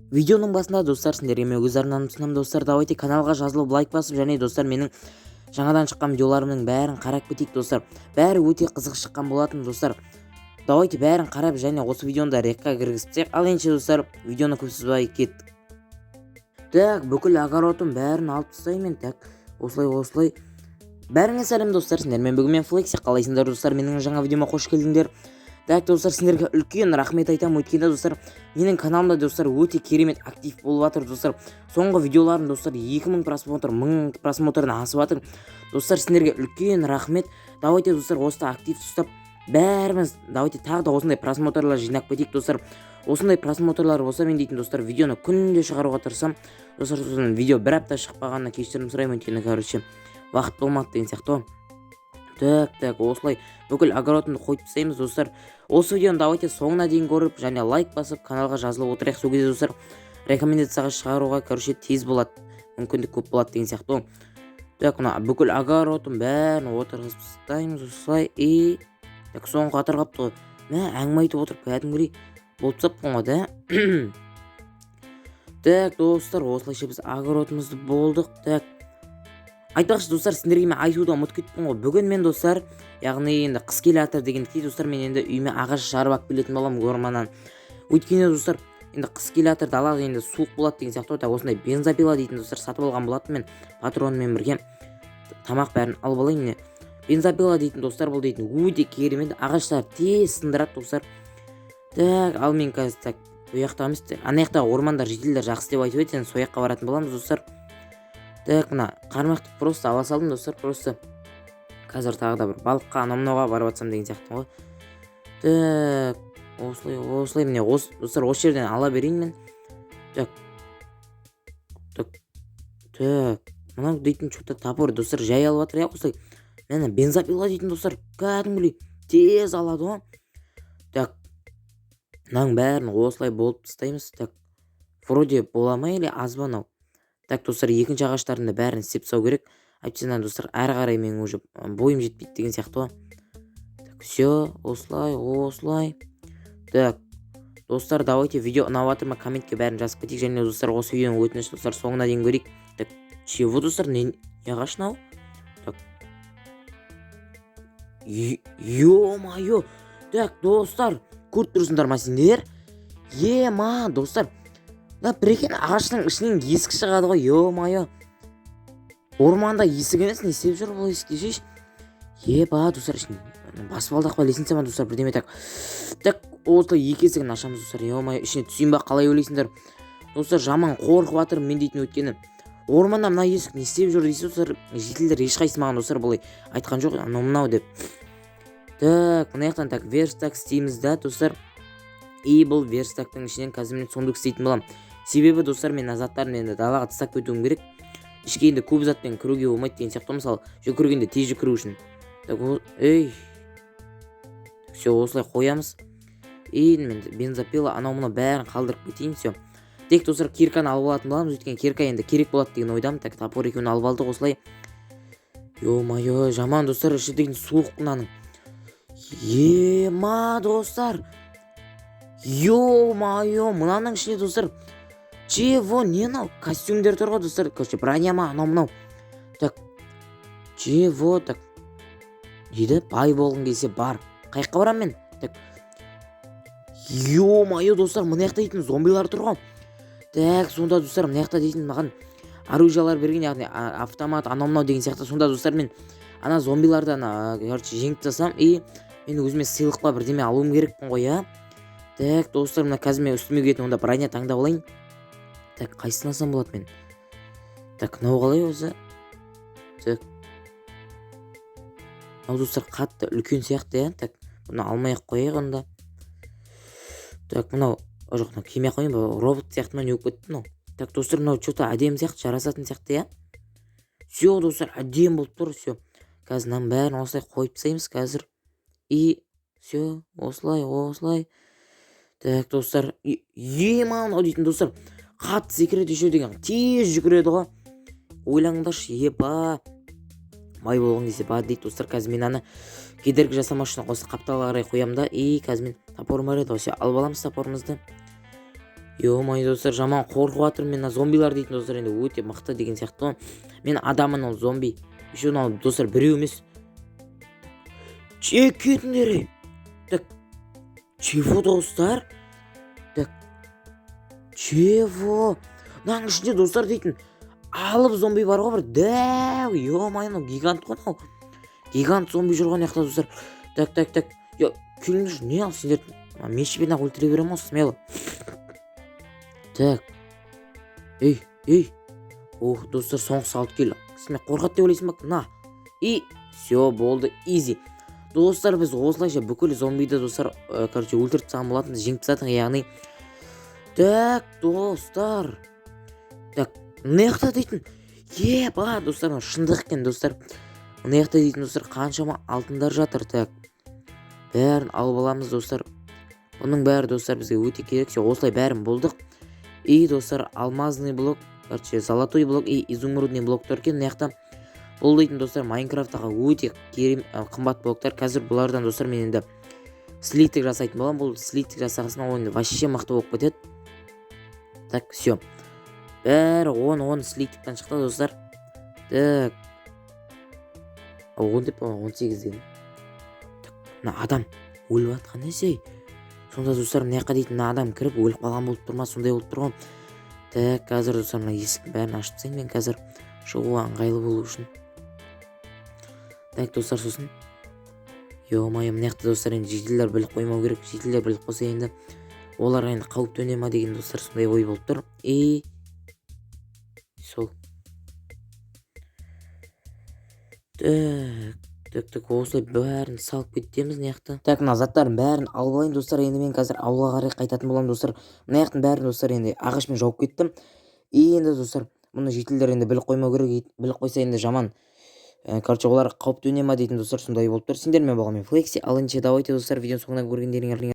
Видеоның басында достар сендерге мен өз арнамды ұсынамын достар. Давайте каналға жазылып лайк басып және достар менің жаңадан шыққан видеоларымның бәрін қарап кетейік достар. Бәрі өте қызық шыққан болатын достар. Давайте бәрін қарап және осы видеоны да рекқа кіргізсек. Ал енді достар, видеоны көп созбай кеттік. Так, бүкіл огородым бәрін алып тастаймын. Так, осылай. Бәріңе сәлем достар. Сендермен бүгін мен Флекси. Қалайсыңдар достар? Менің жаңа видеома қош келдіңдер. Так достар, сендерге үлкен рахмет айтамын, өйткені достар менің каналымда достар өте керемет актив болып жатыр достар. Соңғы видеоларым достар 2000 просмотр, 1000 просмотрдан асып жатыр. Достар сендерге үлкен рахмет. Давайте достар осыда актив ұстап бәріміз давайте тағы да осындай просмотрлар жинап кетейік достар. Осындай просмотрлар болса мен дейтін достар видеоны күнде шығаруға тырысам. Достар сосын видео бір апта шықпағанына кешірім сұраймын, өйткені короче уақыт болмады деген сияқты. Так, осылай бүкіл огородымды қойып тастаймыз достар. Осы видеоны давайте соңына дейін көріп және лайк басып каналға жазылып отырайық. Сол кезде достар рекомендацияға шығаруға короче тез болады, мүмкіндік көп болады деген сияқты. Так, мына бүкіл огородым бәрін отырғызып тастаймыз осылай. И так соңғы қатар қапты ғой. Мә әңгіме айтып отырып кәдімгідей болып тастаппын ғой да. Так достар, осылайша біз огородымызды болдық. Так, айтпақшы достар, сендерге мен айтуды ұмытып кетіппін ғой. Бүгін мен достар, яғни енді қыс келе жатыр дегендіктен достар мен енді үйіме ағаш жарып алып келетін боламын орманнан. Өйткені достар, енді қыс келе жатыр, далада енді суық болады деген сияқты. Так, осындай бензопила дейтін достар сатып алған болатын мен патронмен бірге. Тамақ бәрін алып алайын міне. Бензопила дейтін достар, бұл дейтін өте керемет, ағаштар тез сындырады достар. Так, ал мен қазір так бұяқтамыз. Ана жақта ормандар жителдер жақсы деп айтып еді, сол жаққа баратын боламыз достар. Так, мына қармақты просто ала салдым достар, просто қазір тағы да бір балыққа анау-мынауға барып жатсам деген сияқты ғой. Так, осылай міне достар осы жерден ала берейін мен. Так, мынау дейтін что-то топор достар жай алып жатыр, осылай. Міне бензопила дейтін достар кәдімгідей тез алады ғой. Так, мынаның бәрін осылай болып тастаймыз. Так, вроде бола ма или аз ба мынау? Так достар, екінші ағаштарында бәрін істеп тастау керек. Әйтпесе достар әрі қарай мен уже бойым жетпейді деген сияқты ғой. Так, все, осылай. Так, достар, давайте видео ұнап жатыр ма, комментке бәрін жазып кетейік. Және достар, осы видеоның өтініш достар соңына дейін көрейік. Так, чего достар, не ағаш мынау? Так, ё-моё. Так достар, көріп тұрсыңдар ма сендер? Ема достар, бір екен ағаштың ішінен есік шығады ғой, ё-моё. Орманда есік емес, не істеп жүр бұл есікте жеш? Еба достар, ішін басып алдық па, лесінсе ма достар, бірдеме. Так, осылай екі есігін ашамыз достар, ё-моё, ішіне түсейін ба, қалай ойлайсыңдар? Достар, жаман қорқып жатырмын мен дейтін, өткені орманда мына есік не істеп жүр дейсіз достар. Жителдер ешқайсысы маған достар бұлай айтқан жоқ, анау-мынау деп. Так, мына жақтан так верстак істейміз да достар. И бұл верстактың ішінен қазір мен сундук істейтін боламын. Себебі достар, мен заттарын енді далаға тастап кетуім керек. Ішке енді көп затпен кіруге болмайды деген сияқты. Мысалы жүгіргенде тез жүгіру үшін. Так, все, осылай қоямыз. И мен бензопила анау-мынау бәрін қалдырып кетейін. Все. Тек достар кирканы алып алатын боламыз, өйткені кирка енді керек болады деген ойдамын. Так, топор екеуін алып алдық осылай. Ё-моё, жаман достар, іші деген суық мынаның. Ема достар. Ё-моё, мынаның ішінде достар чего, не мынау костюмдер тұр ғой достар, короче броня ма анау-мынау. Так, чего, так дейді, бай болғың келсе бар. Қайыққа барам мен? Так, ё-моё достар, мына жақта дейтін зомбилар тұр ғой. Так, сонда достар, мына жақта дейтін маған оружиялар берген, яғни автомат анау-мынау деген сияқты. Сонда достар, мен ана зомбилардан короче жеңіп тастасам, и мен өзіме сыйлық па бірдеме алуым керекпін ғой, я. Так достар, мына қазір мен үстіме киетін онда броня таңдап алайын. Так, қайсысын алсам болады мен? Так, мынау қалай өзі? Так, мынау достар қатты үлкен сияқты, я. Так, бұны алмай-ақ қояйық онда. Так, мынау жоқ, мынау кимей қойын, робот сияқты ма не өп кетті мынау. Так достар, мынау что-то әдем сияқты, жарасатын сияқты, я. Все достар, әдем болып тұр, все. Қазір мынаның бәрін осылай қойып тастаймыз қазір. И все, осылай. Так достар, ема мынау дейтін достар қатты секіреді еще деген, тез жүгіреді ғой. Ойлаңдаршы, епа май болғың келсе бар дейді достар. Қазір мен аны кедергі жасамас үшін осы қапталға қарай қоямын да. И қазір мен топорым бар еді, осы алып аламыз топорымызды. Ё-моё достар, жаман қорқып жатырмын мен мына зомбилар дейтін достар, енді өте мықты деген сияқты ғой. Мен адаммын, ол зомби. Еще мынау достар біреу емес. Кетіңдер. Так. Чего достар? Так. Чего? Мынаның ішінде достар дейтін алып зомби бар ғой, бір дәу. Ё-моё, мынау гигант қой мынау. Гигант зомби жүрген яқта достар. Так. Yo, күліңдер, не ал сендер? Мешіпен ақ өлтіре берем ғой, смело. Так. Ей. Ох, достар, соңғысы алып кел. Сен қорқат деп ойлайсың ба? На. И все болды, изи. Достар, біз осылайша бүкіл зомбиді достар, өлтіріп тастаған болатын, жеңіп тастадық, яғни. Так, достар. Так, мына жақта дейтін. Ба, достар, шындық екен, достар. Мына жақта дейтін достар, қаншама алтындар жатыр. Так. Бәрін алып аламыз достар. Оның бәрі достар бізге өте керек. Осылай бәрін болдық. И достар, алмазный блок, золотой блок и изумрудный блоктар екен. Мына жақта бұл дейтін достар Майнкрафттағы өте қымбат блоктар. Қазір бұлардан достар мен енді слиттік жасайтын болам. Бұл слиттік жасағасына ойында вообще мықты болып кетеді. Так, все. Бәрі 10 слиттіктен шықты достар. Так. 10 деп 18 дедім. Мына адам өліп атқан несі? Сонда достар, мына жаққа дейтін адам кіріп өліп қалған болып тұрма, сондай болып тұрған. Так, қазір достар, мына есіктің бәрін ашып тастайын мен қазір шығуға ыңғайлы болу үшін. Так, достар, сосын. Ё-моё, мына жақта достар, енді жителер біліп қоймау керек. Жителер біліп қойса енді олар енді қауіп төне ма деген достар, сондай ой болып тұр. Сол. Так, осылай бәрін салып кетеміз мына жақта. Так, мына заттардың бәрін алып алайын достар. Енді мен қазір ауылға қарай қайтатын боламын достар. Мына жақтың бәрін достар енді ағашпен жауып кеттім. Енді достар, мұны жителер енді біліп қоймау керек. Біліп қойса енді жаман. Олар қауіп төне ма дейтін достар, сондай болып тұр. Сендермен болған мен Флекси. Ал енді давайте достар, видеоның соңына көргендеріңізге